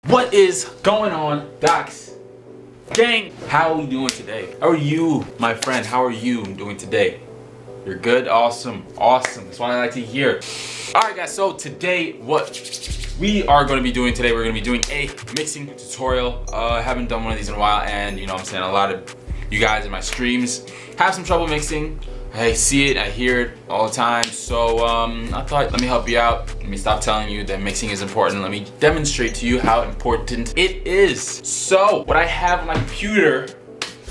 What is going on, Docs? Gang, how are we doing today? How are you, my friend? How are you doing today? You're good? Awesome. Awesome. That's what I like to hear. Alright guys, so today what we are going to be doing today, we're going to be doing a mixing tutorial. I haven't done one of these in a while, and you know what I'm saying, a lot of you guys in my streams have some trouble mixing. I see it, I hear it all the time, so I thought, let me help you out. Let me stop telling you that mixing is important. Let me demonstrate to you how important it is. So, what I have on my computer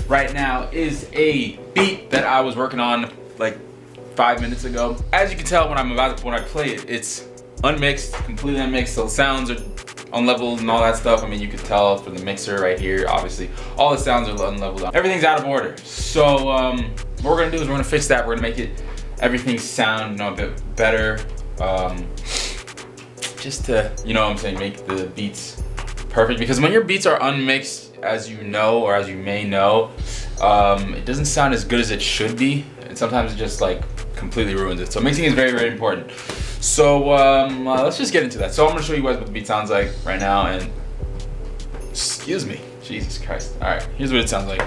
right now is a beat that I was working on like 5 minutes ago. As you can tell when I play it, it's unmixed, completely unmixed, so the sounds are unleveled and all that stuff. I mean, you could tell from the mixer right here, obviously. All the sounds are unleveled. Everything's out of order. So, what we're gonna do is we're gonna fix that. We're gonna make everything sound, you know, a bit better. Just to, you know what I'm saying, make the beats perfect. Because when your beats are unmixed, as you know, or as you may know, it doesn't sound as good as it should be. And sometimes it just like completely ruins it. So mixing is very, very important. So let's just get into that. So I'm gonna show you guys what the beat sounds like right now, and excuse me, Jesus Christ. All right, here's what it sounds like.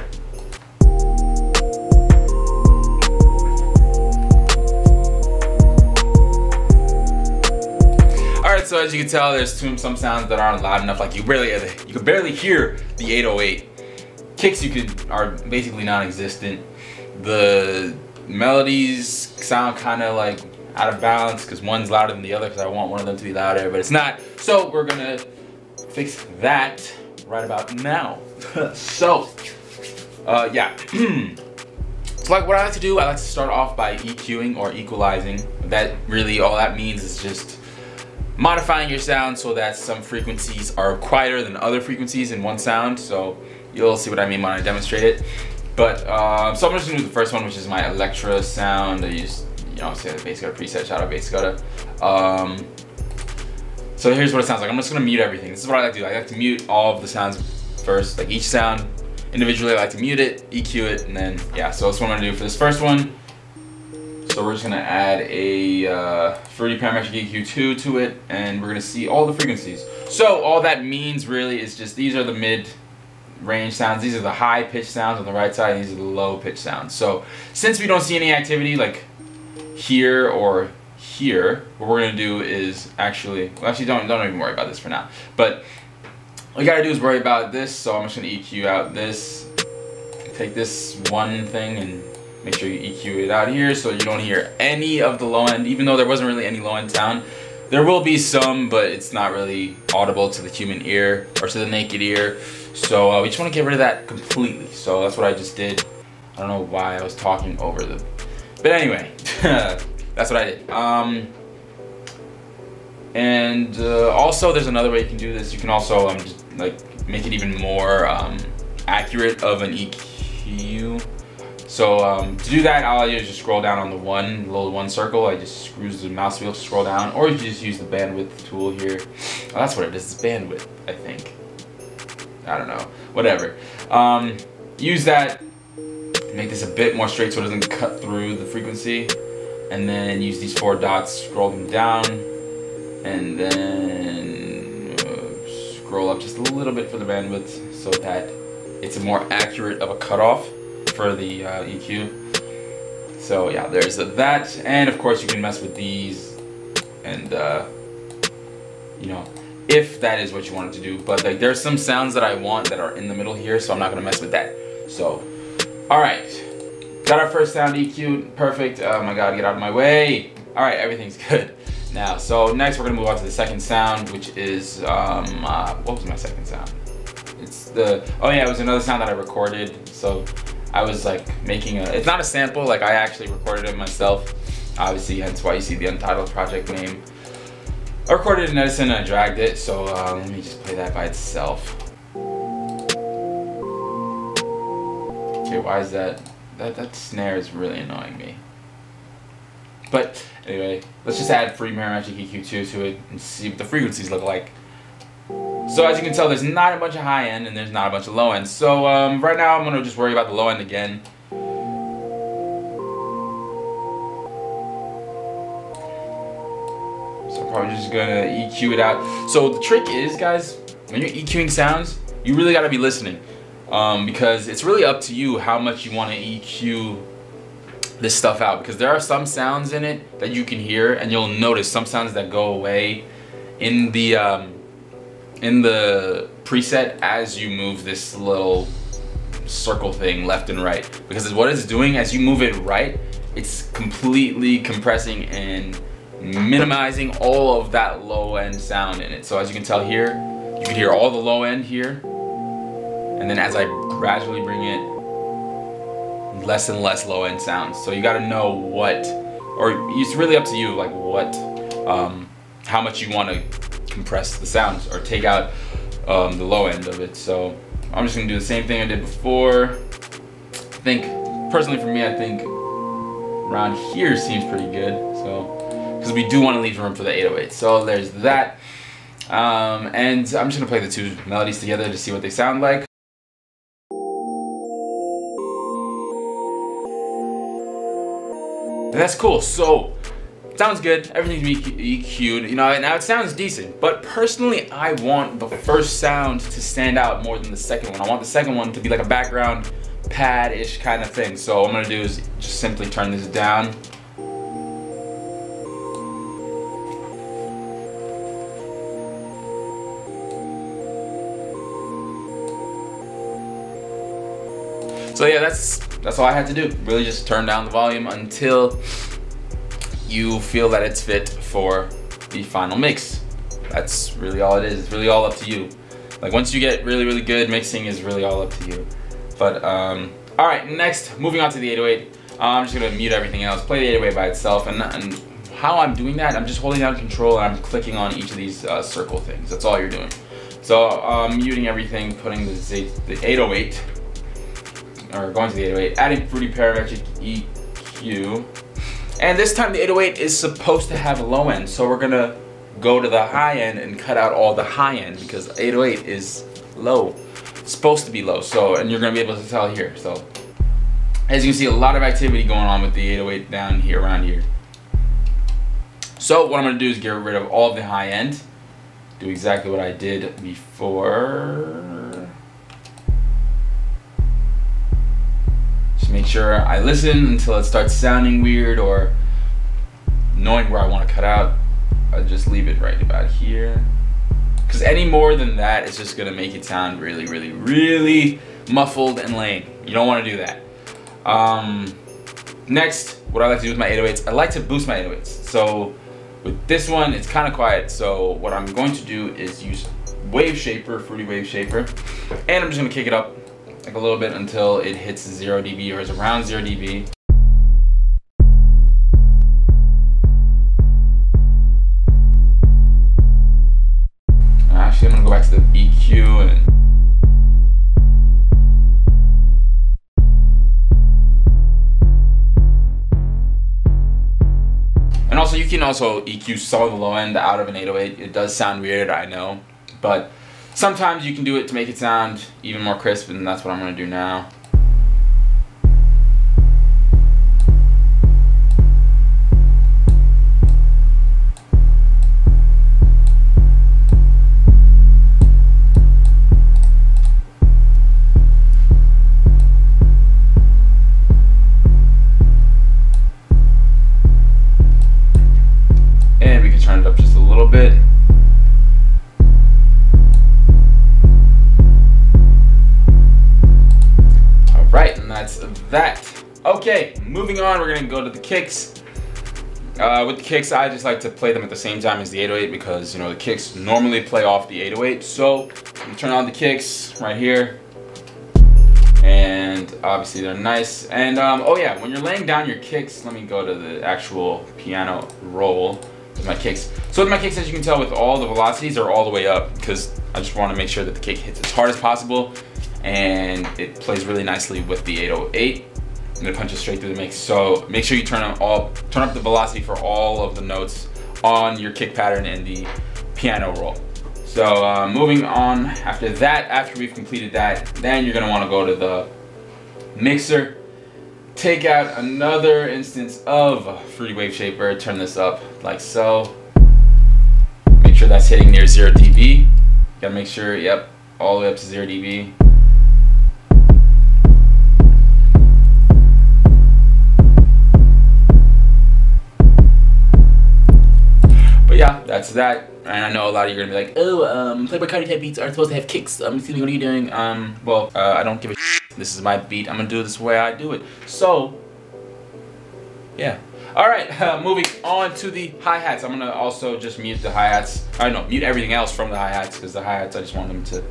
All right, so as you can tell, there's some sounds that aren't loud enough. Like you could barely hear the 808. Kicks are basically non-existent. The melodies sound kind of like out of balance because one's louder than the other, because I want one of them to be louder, but it's not. So we're gonna fix that right about now. So yeah. So like what I like to do, I like to start off by EQing or equalizing. That really, all that means is just modifying your sound so that some frequencies are quieter than other frequencies in one sound. So you'll see what I mean when I demonstrate it. But so I'm just gonna do the first one, which is my Electra sound. I use, you know, say the bass guitar preset. Shout out bass guitar. So here's what it sounds like. I'm just gonna mute everything. This is what I like to do. I like to mute all of the sounds first, like each sound individually. I like to mute it, EQ it, and then yeah. So that's what I'm gonna do for this first one. So we're just gonna add a Fruity Parametric EQ2 to it, and we're gonna see all the frequencies. So all that means really is just these are the mid-range sounds. These are the high-pitched sounds on the right side, and these are the low-pitched sounds. So since we don't see any activity like here or here, what we're gonna do is actually don't even worry about this for now. But all you gotta do is worry about this. So I'm just gonna EQ out this. Take this one thing and make sure you EQ it out here so you don't hear any of the low end, even though there wasn't really any low end sound. There will be some, but it's not really audible to the human ear or to the naked ear. So we just want to get rid of that completely. So that's what I just did. I don't know why I was talking over them. But anyway, that's what I did. Also there's another way you can do this. You can also just like make it even more accurate of an EQ. So to do that, all I do is just scroll down on the little one circle. I just screws the mouse wheel to scroll down, or you can just use the bandwidth tool here. Oh, that's what it is, it's bandwidth, I think. I don't know, whatever. Use that to make this a bit more straight so it doesn't cut through the frequency. And then use these 4 dots, scroll them down, and then scroll up just a little bit for the bandwidth so that it's a more accurate of a cutoff for the EQ. So yeah, there's that, and of course you can mess with these, and you know, if that is what you wanted to do. But like there's some sounds that I want that are in the middle here, so I'm not gonna mess with that. So all right, got our first sound EQ'd, perfect. Oh my god, get out of my way. All right, everything's good now. So next we're gonna move on to the second sound, which is what was my second sound? It's oh yeah, it was another sound that I recorded. So I was like making it's not a sample, like I actually recorded it myself, obviously, hence why you see the Untitled project name. I recorded it in Edison and I dragged it, so let me just play that by itself. Okay, why is that snare is really annoying me. But anyway, let's just add Fruity Parametric EQ2 to it and see what the frequencies look like. So as you can tell, there's not a bunch of high end and there's not a bunch of low end. So right now I'm gonna just worry about the low end again. So I'm probably just gonna EQ it out. So the trick is, guys, when you're EQing sounds, you really got to be listening, because it's really up to you how much you want to EQ this stuff out, because there are some sounds in it that you can hear, and you'll notice some sounds that go away in the preset as you move this little circle thing left and right, because what it's doing as you move it right, it's completely compressing and minimizing all of that low end sound in it. So as you can tell here, you can hear all the low end here, and then as I gradually bring it, less and less low end sounds. So you got to know what, or it's really up to you, like what, how much you want to compress the sounds or take out the low end of it. So I'm just gonna do the same thing I did before. I think, personally for me, I think around here seems pretty good. So, because we do want to leave room for the 808. So there's that. And I'm just gonna play the two melodies together to see what they sound like. And that's cool. So sounds good. Everything's EQ'd, you know, and now it sounds decent. But personally, I want the first sound to stand out more than the second one. I want the second one to be like a background pad-ish kind of thing. So what I'm gonna do is just simply turn this down. So yeah, that's all I had to do. Really just turn down the volume until you feel that it's fit for the final mix. That's really all it is. It's really all up to you. Like once you get really, really good, mixing is really all up to you. But all right, next, moving on to the 808. I'm just gonna mute everything else, play the 808 by itself, and how I'm doing that, I'm just holding down control and I'm clicking on each of these circle things. That's all you're doing. So muting everything, putting the 808, or going to the 808, adding fruity parametric EQ. And this time the 808 is supposed to have a low end, so we're gonna go to the high end and cut out all the high end because 808 is low. It's supposed to be low, so, and you're gonna be able to tell here. So as you can see, a lot of activity going on with the 808 down here, around here. So what I'm gonna do is get rid of all of the high end, do exactly what I did before. Make sure I listen until it starts sounding weird or knowing where I want to cut out. I just leave it right about here, because any more than that is just gonna make it sound really, really, really muffled and lame. You don't want to do that. Next, what I like to do with my 808s, I like to boost my 808s. So with this one, it's kind of quiet. So what I'm going to do is use Wave Shaper, Fruity Wave Shaper, and I'm just gonna kick it up like a little bit until it hits 0 dB or is around 0 dB. Actually, I'm gonna go back to the EQ and also you can also EQ some of the low end out of an 808. It does sound weird, I know, but sometimes you can do it to make it sound even more crisp, and that's what I'm going to do now. And we can turn it up just a little bit. That's that. Okay, moving on, we're gonna go to the kicks. With the kicks, I just like to play them at the same time as the 808 because, you know, the kicks normally play off the 808. So I'm turn on the kicks right here, and obviously they're nice. And oh yeah, when you're laying down your kicks, let me go to the actual piano roll with my kicks. So with my kicks, as you can tell, with all the velocities are all the way up because I just want to make sure that the kick hits as hard as possible and it plays really nicely with the 808. I'm gonna punch it straight through the mix. So make sure you turn up the velocity for all of the notes on your kick pattern and the piano roll. So moving on, after that, after we've completed that, then you're gonna want to go to the mixer, take out another instance of Fruity Wave Shaper, turn this up like so. Make sure that's hitting near 0 dB. Gotta make sure, yep, all the way up to 0 dB. But yeah, that's that. And I know a lot of you are gonna be like, oh, Playboy Cardi type beats aren't supposed to have kicks. Excuse me, what are you doing? Well, I don't give a shit. This is my beat. I'm gonna do it this way I do it. So, yeah. Alright, moving on to the hi-hats. I'm gonna also just mute the hi-hats. I know, mute everything else from the hi-hats, because the hi-hats, I just want them to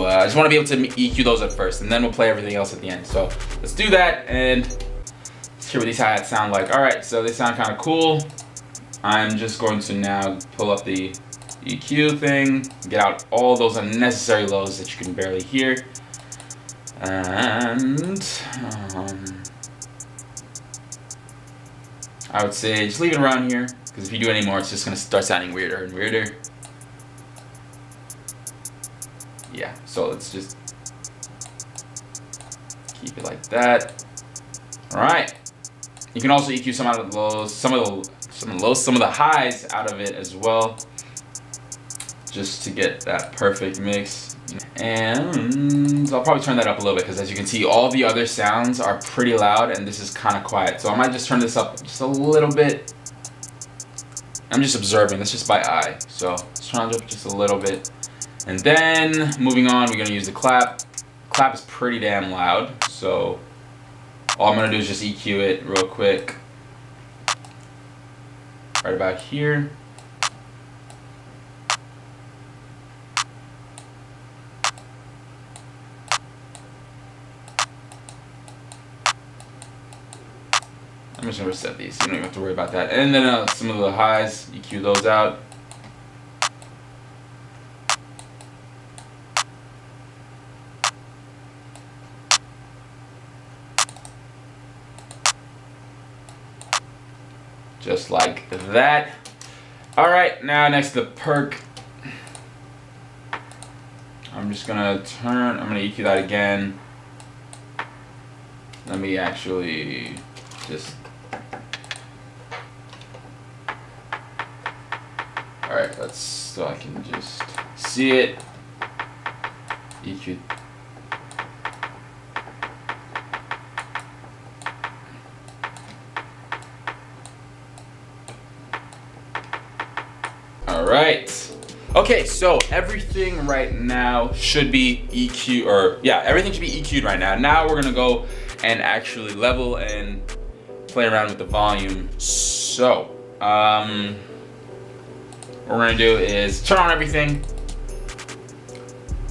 I just want to be able to EQ those at first, and then we'll play everything else at the end. So let's do that, and let's hear what these hi-hats sound like. Alright, so they sound kind of cool. I'm just going to now pull up the EQ thing, get out all those unnecessary lows that you can barely hear, and I would say just leave it around here, because if you do any more, it's just going to start sounding weirder and weirder. Yeah, so let's just keep it like that. All right. You can also EQ some out of the lows, some of the highs out of it as well, just to get that perfect mix. And I'll probably turn that up a little bit, because as you can see, all the other sounds are pretty loud and this is kind of quiet. So I might just turn this up just a little bit. I'm just observing, that's just by eye. So let's turn it up just a little bit. And then moving on, we're gonna use the clap. Clap is pretty damn loud. So all I'm gonna do is just EQ it real quick. Right about here. I'm just gonna reset these. You don't even have to worry about that. And then some of the highs, EQ those out. Just like that. All right, now next to the perk, I'm gonna EQ that again. Let me actually just, all right, so I can just see it. EQ. Alright. Okay, so everything right now should be EQ, or yeah, everything should be EQ'd right now. Now we're gonna go and actually level and play around with the volume. So, what we're gonna do is turn on everything.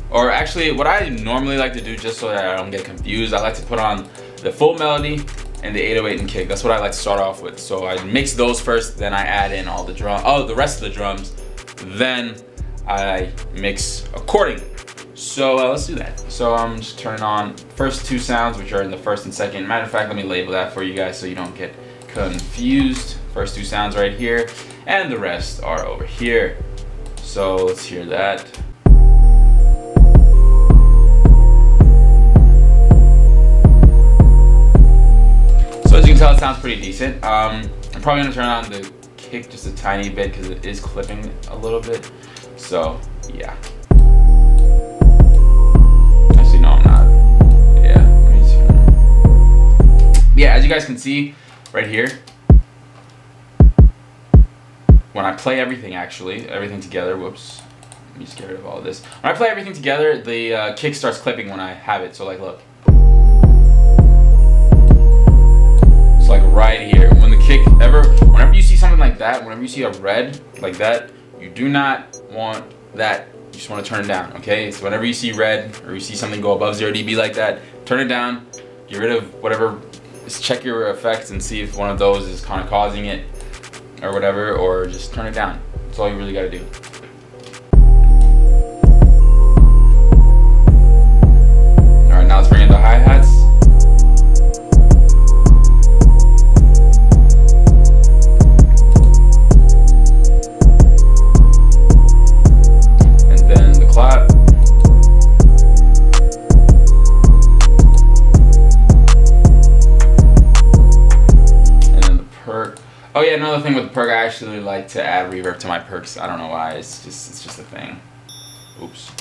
Or actually, what I normally like to do, just so that I don't get confused, I like to put on the full melody and the 808 and kick. That's what I like to start off with. So I mix those first, then I add in all the the rest of the drums, then I mix accordingly. So let's do that. So I'm just turning on first two sounds, which are in the first and second. Matter of fact, let me label that for you guys so you don't get confused. First two sounds right here, and the rest are over here. So let's hear that. As you can tell, it sounds pretty decent. I'm probably gonna turn on the kick just a tiny bit because it is clipping a little bit. So yeah. Actually, no, I'm not. Yeah. Let me just, yeah, as you guys can see right here, when I play everything together. Whoops. Let me just get rid of all of this. When I play everything together, the kick starts clipping when I have it. So like, look. Like right here, when the kick whenever you see something like that, whenever you see a red like that, you do not want that. You just want to turn it down, okay? So whenever you see red or you see something go above 0 dB like that, turn it down, get rid of whatever, just check your effects and see if one of those is kind of causing it or whatever, or just turn it down. That's all you really got to do. All right, now let's bring in the hi-hats. Oh yeah, another thing with the perk, I actually like to add reverb to my perks. I don't know why, it's just a thing. Oops.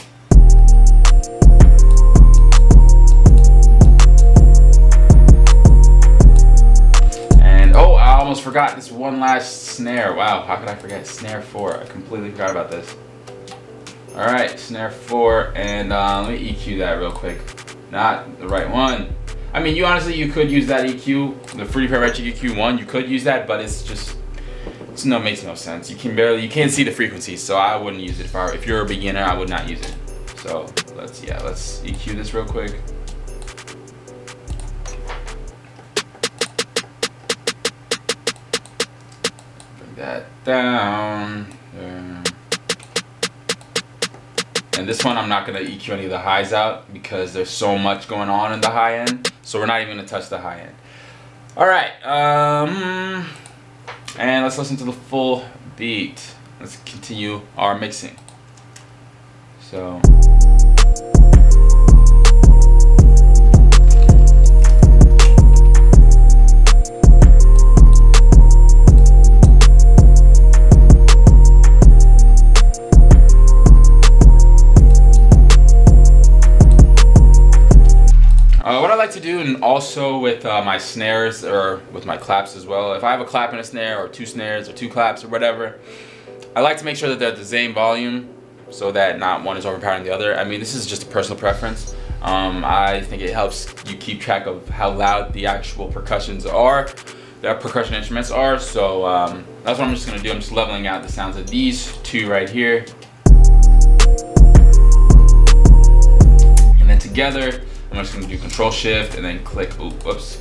And oh, I almost forgot this one last snare. Wow, how could I forget snare 4? I completely forgot about this. All right, snare 4, and let me EQ that real quick. Not the right one. I mean, you could use that EQ, the free parametric EQ one. You could use that, but it's makes no sense. You can't see the frequencies, so I wouldn't use it. If you're a beginner, I would not use it. So let's EQ this real quick. Bring that down there. And this one, I'm not gonna EQ any of the highs out because there's so much going on in the high end. So we're not even gonna touch the high end. All right, and let's listen to the full beat. Let's continue our mixing. So. What I like to do, and also with my snares or with my claps as well, if I have a clap and a snare, or 2 snares or 2 claps or whatever, I like to make sure that they're at the same volume so that not one is overpowering the other. I mean, this is just a personal preference. I think it helps you keep track of how loud the actual percussion instruments are. So that's what I'm just gonna do. I'm just leveling out the sounds of these 2 right here. And then together, I'm just gonna do Control Shift and then click on both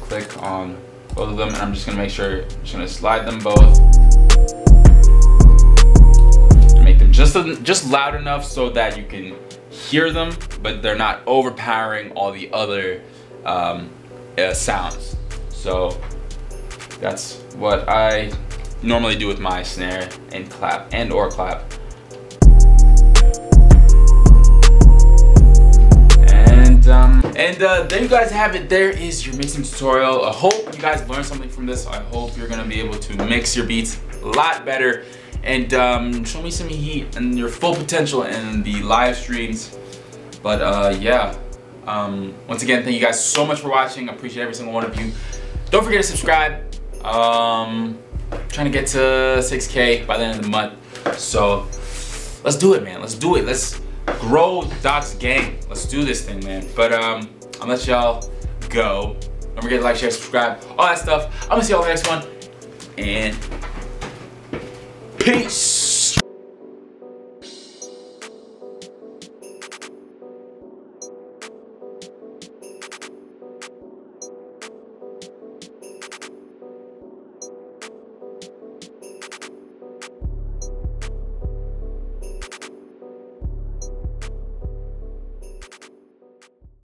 of them, and I'm just gonna make sure, I'm just gonna slide them both. Make them just loud enough so that you can hear them, but they're not overpowering all the other sounds. So that's what I normally do with my snare and clap or clap. And there you guys have it. There is your mixing tutorial. I hope you guys learned something from this. I hope you're gonna be able to mix your beats a lot better and show me some heat and your full potential in the live streams. But yeah, once again, thank you guys so much for watching. I appreciate every single one of you. Don't forget to subscribe. Trying to get to 6K by the end of the month. So let's do it, man. Let's do it. Let's grow Doc's gang. Let's do this thing, man. But I'll let y'all go. Don't forget to like, share, subscribe, all that stuff. I'm gonna see y'all in the next one. And peace.